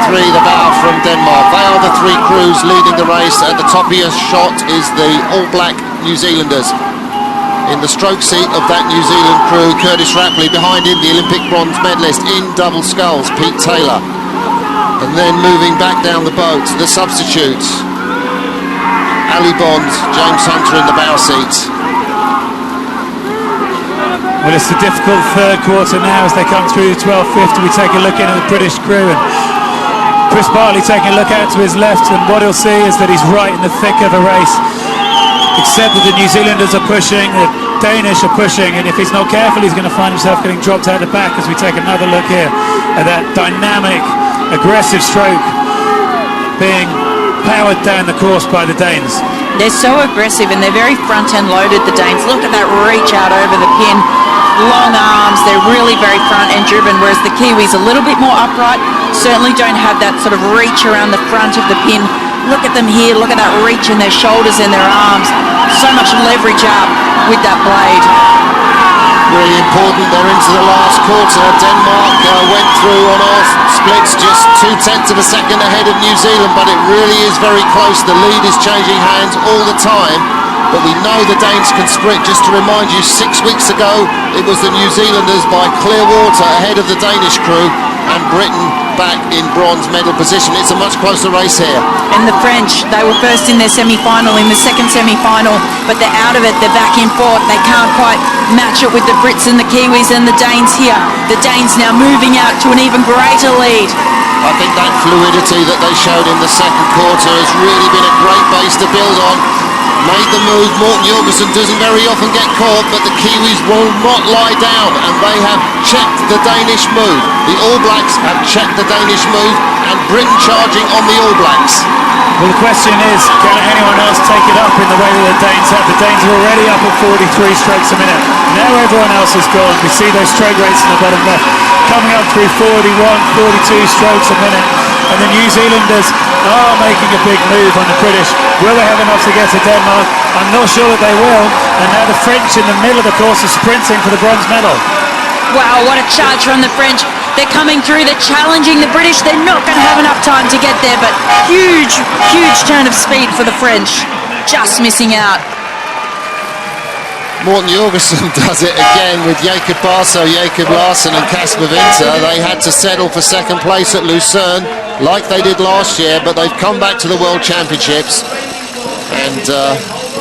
the bow from Denmark. They are the three crews leading the race. At the top of your shot is the All Black New Zealanders. In the stroke seat of that New Zealand crew, Curtis Rapley. Behind him, the Olympic bronze medalist in double sculls, Pete Taylor. And then moving back down the boat, the substitutes. Ali Bond, James Hunter in the bow seat. Well, it's a difficult third quarter now as they come through the 12.50. We take a look into the British crew, and Chris Bartley taking a look out to his left, and what he'll see is that he's right in the thick of a race. Except that the New Zealanders are pushing, the Danish are pushing, and if he's not careful, he's going to find himself getting dropped out the back as we take another look here at that dynamic, aggressive stroke being powered down the course by the Danes. They're so aggressive and they're very front-end loaded, the Danes. Look at that reach out over the pin. Long arms, they're really very front-end driven, whereas the Kiwis a little bit more upright, certainly don't have that sort of reach around the front of the pin. Look at them here, look at that reach in their shoulders and their arms. So much leverage up with that blade. Really important, they're into the last quarter. Denmark went through on off splits just 0.2 of a second ahead of New Zealand, but it really is very close. The lead is changing hands all the time, but we know the Danes can sprint. Just to remind you, 6 weeks ago it was the New Zealanders by clear water ahead of the Danish crew, and Britain back in bronze medal position. It's a much closer race here. And the French, they were first in their semi-final, in the second semi-final, but they're out of it, they're back in fourth. They can't quite match it with the Brits and the Kiwis and the Danes here. The Danes now moving out to an even greater lead. I think that fluidity that they showed in the second quarter has really been a great base to build on. Made the move. Morten Jorgensen doesn't very often get caught, but the Kiwis will not lie down, and they have checked the Danish move. The All Blacks have checked the Danish move, and Britain charging on the All Blacks. Well, the question is, can anyone else take it up in the way that the Danes have? The Danes are already up at 43 strokes a minute. Now everyone else is gone. We see those stroke rates in the bottom left coming up through 41, 42 strokes a minute. And the New Zealanders are making a big move on the British. Will they have enough to get to Denmark? I'm not sure that they will. And now the French in the middle of the course are sprinting for the bronze medal. Wow, what a charge from the French. They're coming through, they're challenging the British. They're not going to have enough time to get there, but huge, huge turn of speed for the French. Just missing out. Morten Jorgensen does it again with Jakob Barso, Jakob Larsen and Kasper Winter. They had to settle for second place at Lucerne like they did last year, but they've come back to the World Championships, and